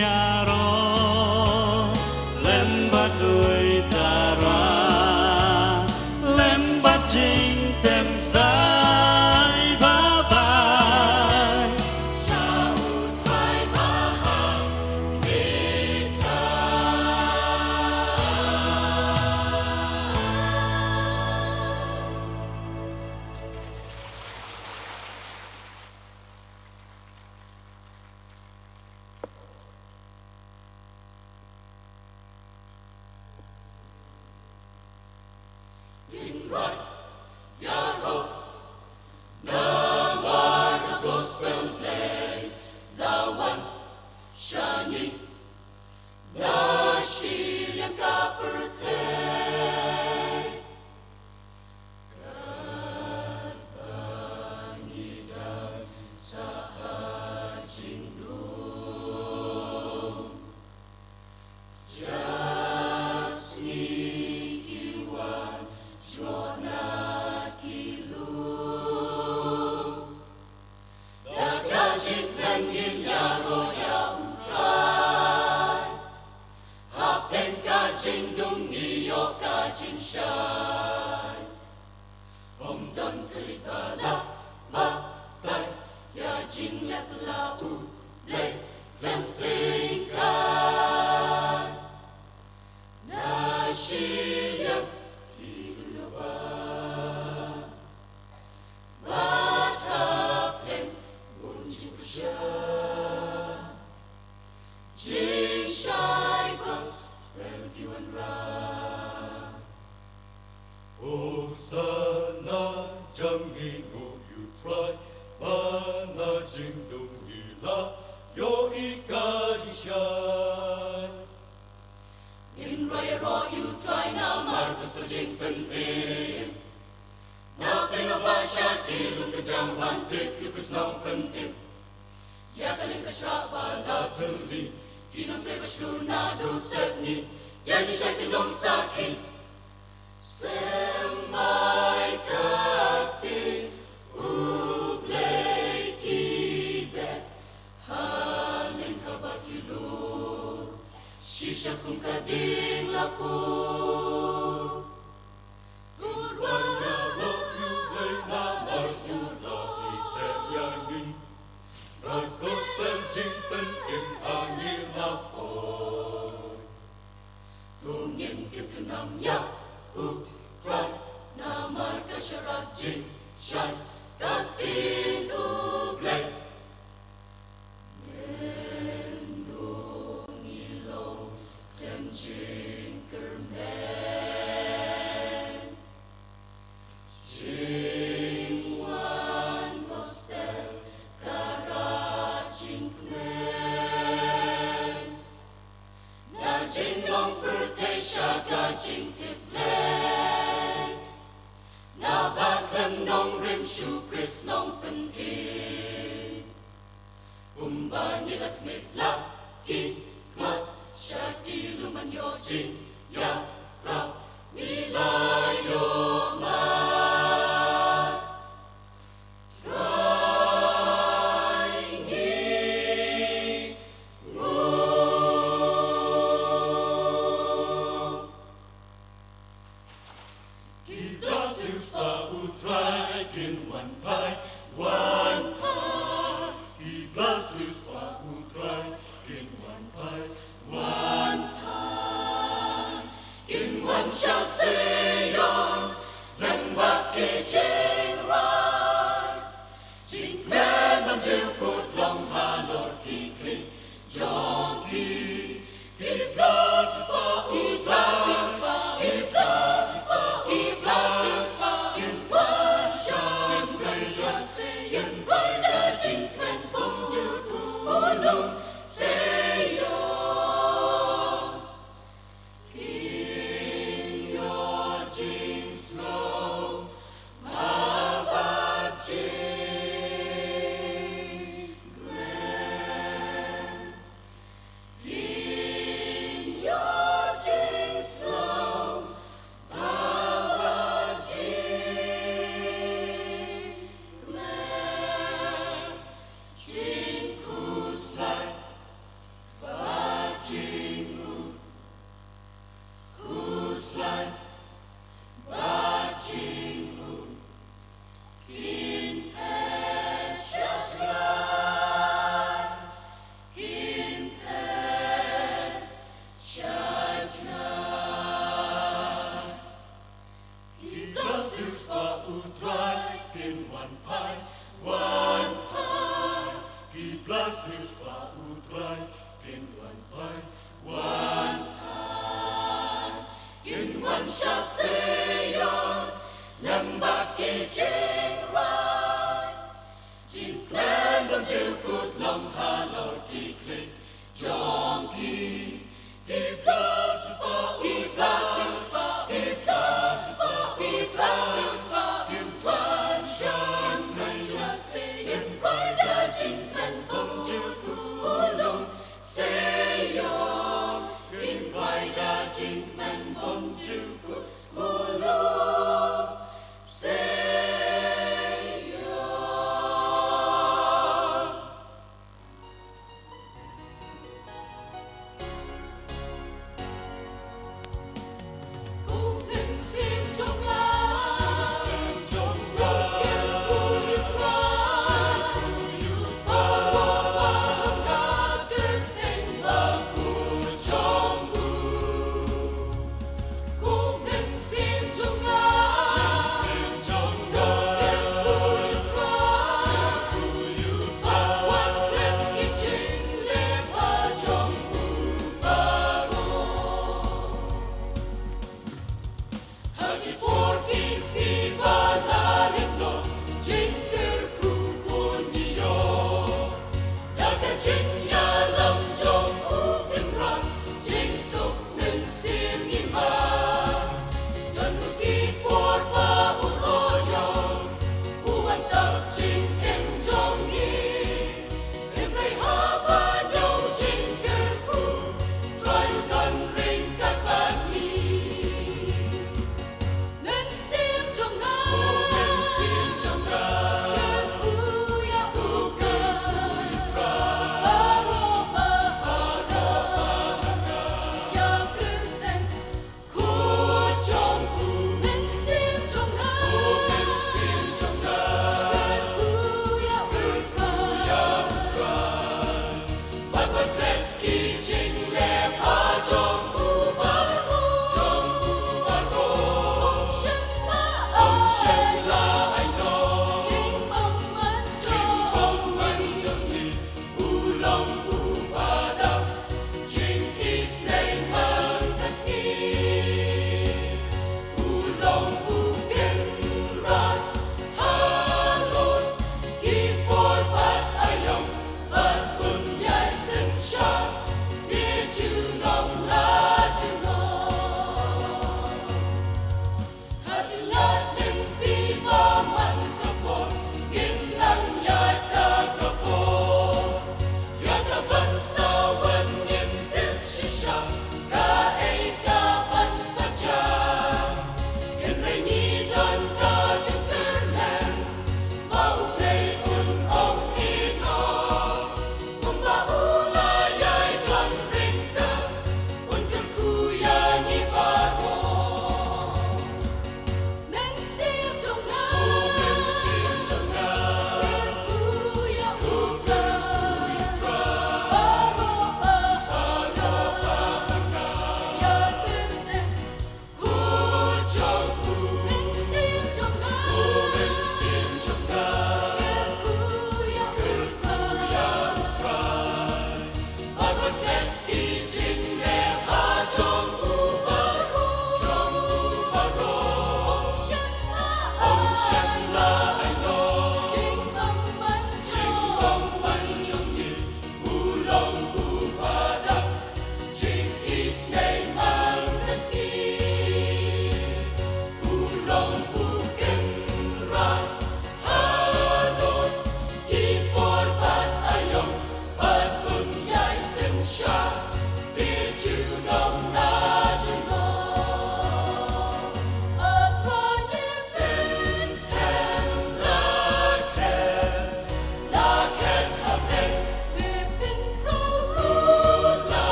yaro lembat đuôi ta ra lembat chính tem sai ba bài sa utrai mahang kita. In right, Yaro, Namar the gospel play, Lawan, Shani, Nashiliang kaperte. Karbangidar sa hajindong, Jasni kiwan, Jona kilu, Nakajik langin yaro ya utrai, Hapen kajing dung niyo kajing shai, Om don telit bala matai, Ya jing lep lau lei lem tingkai, Nashiliang hidulaban, Bathapen bunjing pusyan, Jing shai kos belgiwan ra. Hosanna jangi ngu yu try mana jing dung ila yo ikaji shai. In raya ro you try na Marcus for jing pen im, Na pino ba siya kilong kajang hantip yu kusnong pen im, Ya kaling kasra bala tuli, Kinong treba shlu na do setni, Ya ji siya kilong sakin, Semai kakti ublay kibe, Haling kabakilo, Shisha kung kading lapu. Urwana Lo yu lay na mar yu la ite yangi. Ras gospel jing pen im angin apoy. tungin kitunam ya utrai na marka syarat shai katin ublay. Mendung ilo kencing kermen, Jingwan gospel karacing kmen, Na jinglong birthday siya kajing tiplay, Na baklem nong rim shu Chris nong penin, Umbanyilat mitla hikmat syaki lumanyo jing ya ra nilayo mat. Try ni ngu. Kibasus pa utray kin one pie, one pie. Kibasus pa utray kin one pie, one pie.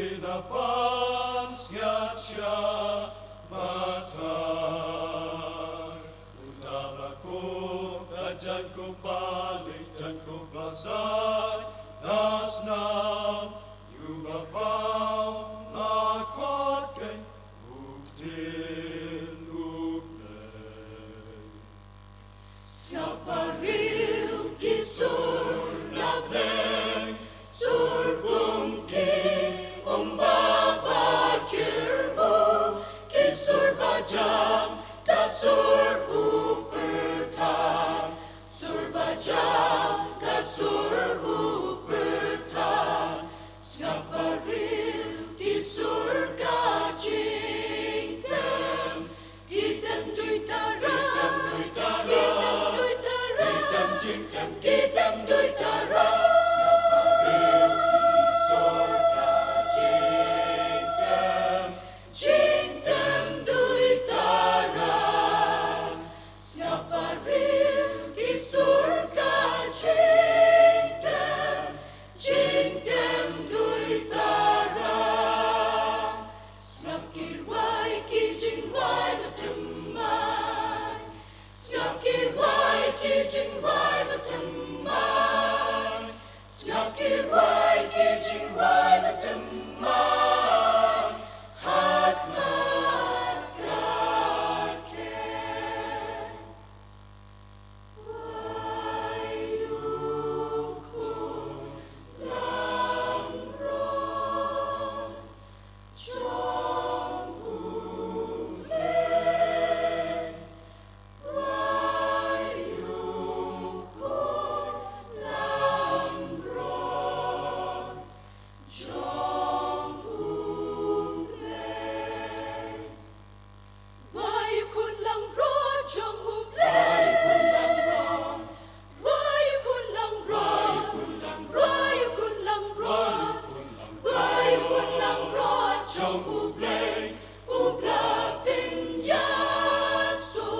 Pinapan siya matar. Utama ko, kadyan ko balik, dyan ko basag, nasnam, yubabaw, makot kay uktin uplay. Siapa riu kisur nableng sur bungki umbaba kirbo kisur bajang kasur upertan sur bajang kasur upertan siapa riu kisur kacing tem kitem juitara kitem juitara Cintem duitara siapa rin kisur cintem duitara siap kirwai kijingwai batemai siap kirwai kijingwai batemai siap kirwai kijingwai batemai hakmat kakek wayuku lamron jongule wayuku lamron jongule wayukun lamron jongule wayukun lamron wayukun lamron wayukun lamron jongule ubla pinyaso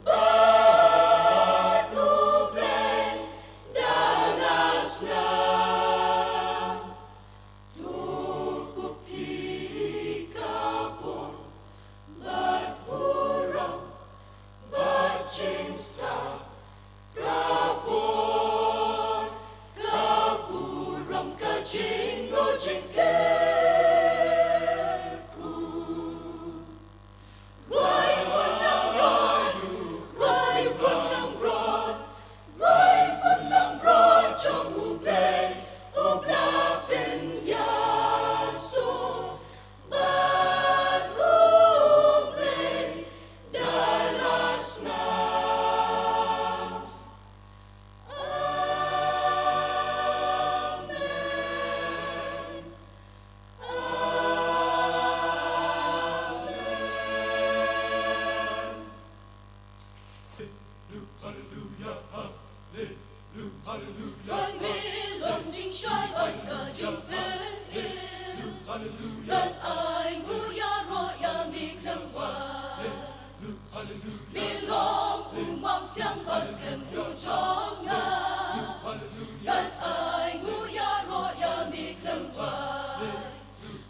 banuble dalasna tukupikapon berpurang bercinta kabur kaburang kajingo jengkerku wayukun lamron jongule ubla penyaso banuble dalasna Amen. Amen. Hallelujah, hallelujah, hallelujah, 软绵冷静衰败个经本意， hallelujah, 但爱无呀若呀咪能玩， hallelujah, 咪龙无毛相把根无中啊， hallelujah. 但爱无呀若呀咪能玩。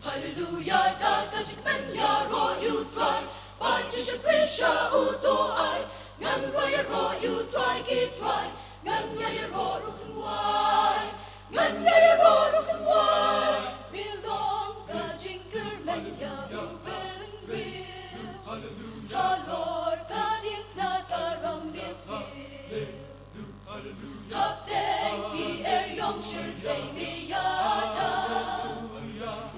Hallelujah, daga jikmen ya ro you try, but you should pressure uto I, ngan raya ro you try, get try, ngan ya ro rukun wai, ngan ya ro rukun wai, belong ka jinker men ya uben will, halor ka ding na karang besi, hap den ki yong shir kay mi yada.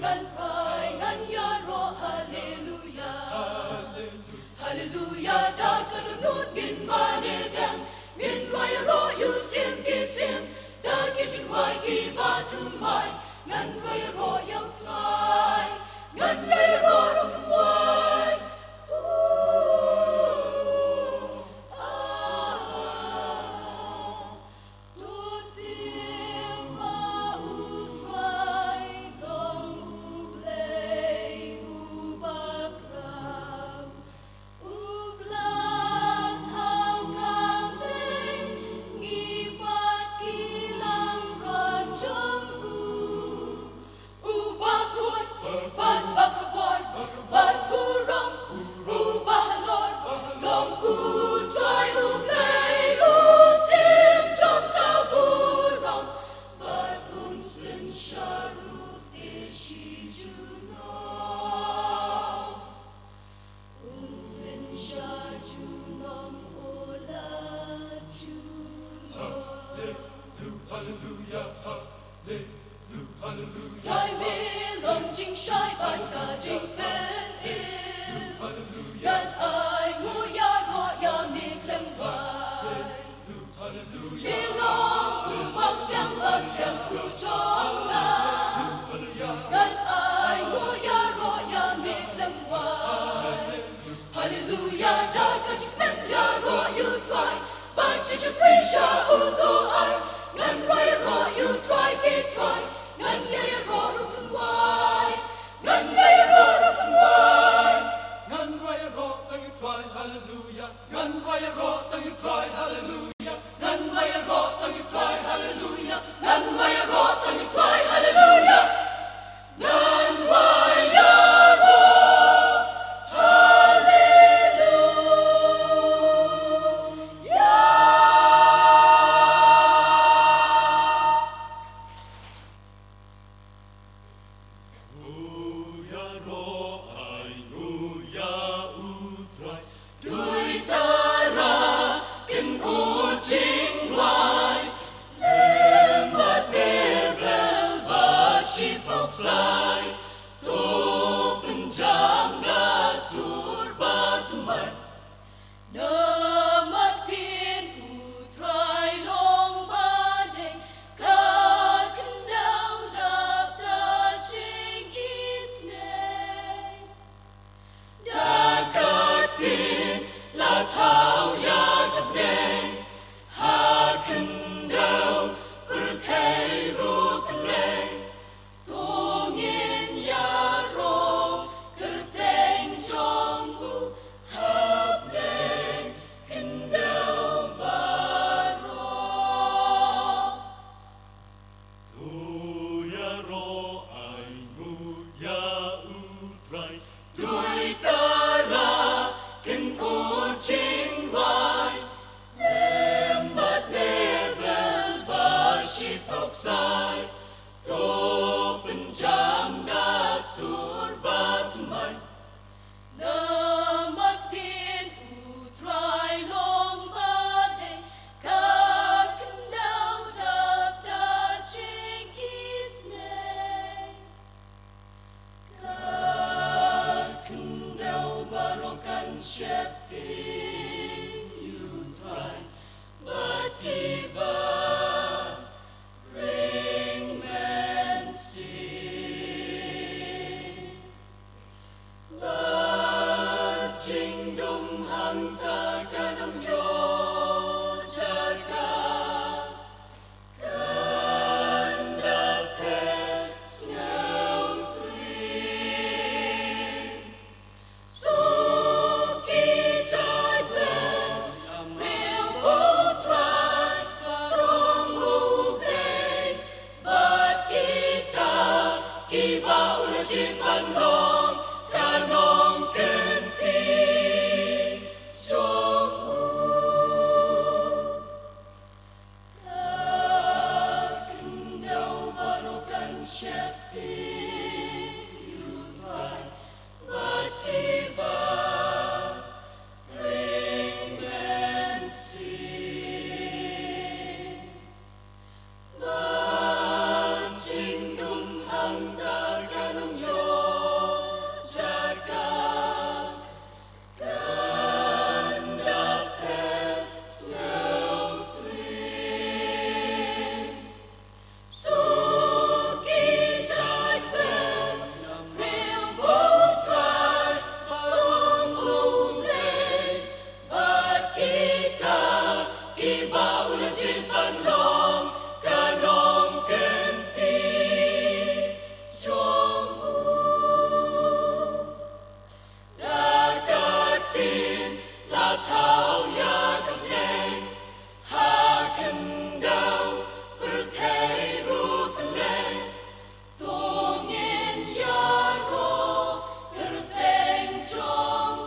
Ngan pai ngan ya ro hallelujah hallelujah da kanunut min manedam min raya ro you sim ki sim da kitchen wai ki batum mai ngan raya ro you try ngan raya ro đuôi ta ra kinh hô chính loài lên mặt nề bèo và ship học sai tô bình trang đã suốt ba thầm mày nơ mắt thiên utrai long ba day cả khăn đau đập ta chính Israel đã cất tin là thao ya cập đen hà khăn đau bır thay ruột lên tô nghiên ya ro cờ tên trong u hấp đen khăn đau ba ro đuôi ta ra kinh cô chính vai em bắt nề bèl ba ship học sai tô bình trang đã suốt ba thầm mày nơ mắt thiên utrai long ba day cả khăn đau đập ta chính Israel cả khăn đau ba ro kan shep tin utrai but kiba bring men see ba chính đông hằng ta ca nam yo cha ca can da pet snow tree suki chai ben real boat ride from Hubei but kita kiba ula chipan long kanong kenti trong khăn đau ba ro kan shep tin utrai but kiba bring men see ba chính đông hằng ta ca nông yo cha ca can da pet snow tree suki chai ben real boat ride from Hubei but kita kiba ula chipan long kanong kenti trong đã cất tin là thao ya cập đen hà khăn đau bır thay ruột lên tô nghiên ya ro cờ tên trong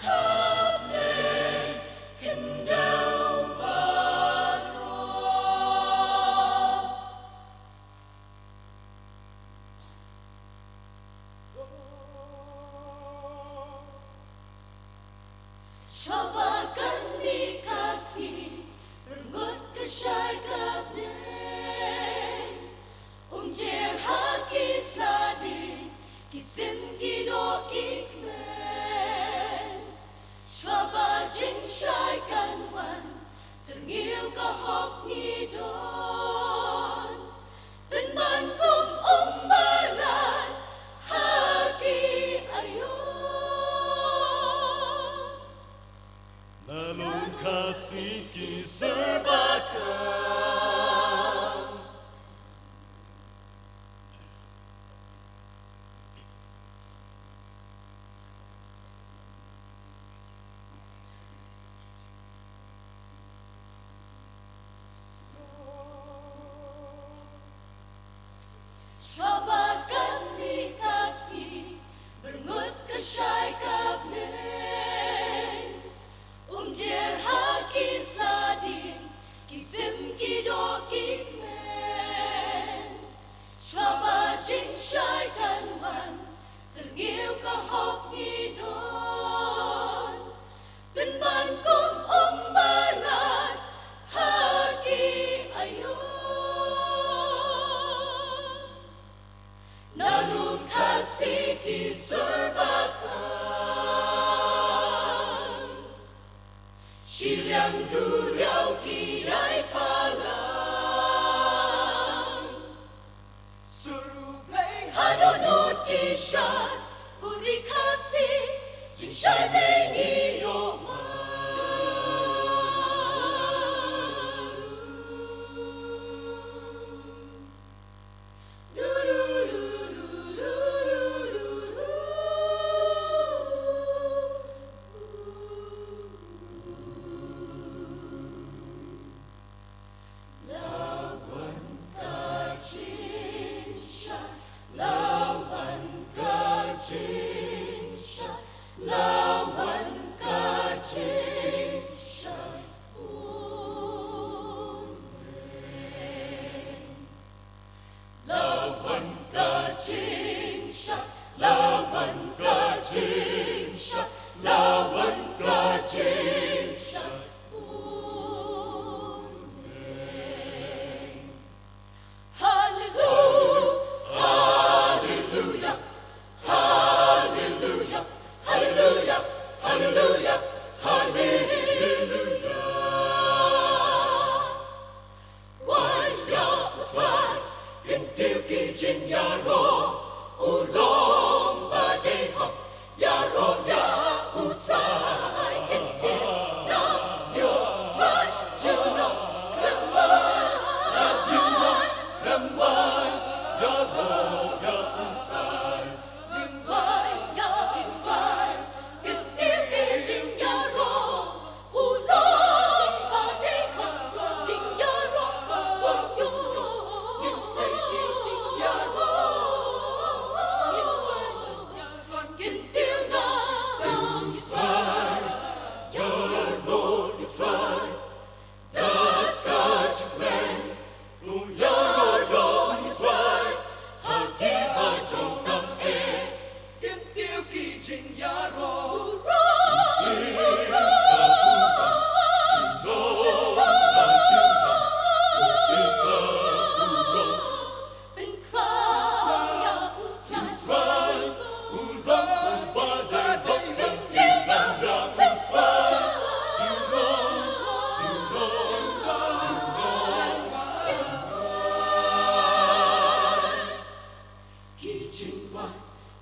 hấp lên khăn đau ba ro Coba kami kasih Renggut kesyai kablen Unjer haki sladi Kisim kido kikmen Coba jing syai kanwan Serngil kahok ngidon Ben ban kum umbarlan Haki ayon shot, kuri kasi, jing shai bei ni yo ma.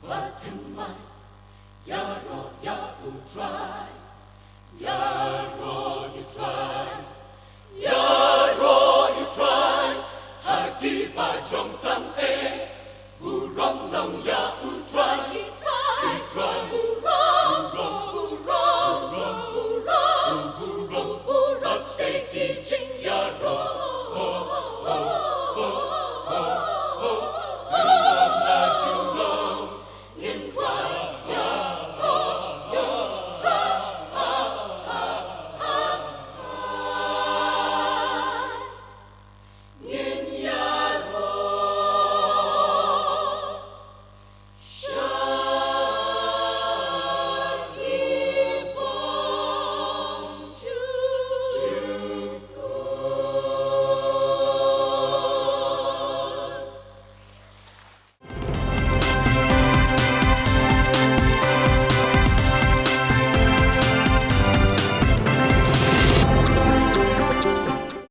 What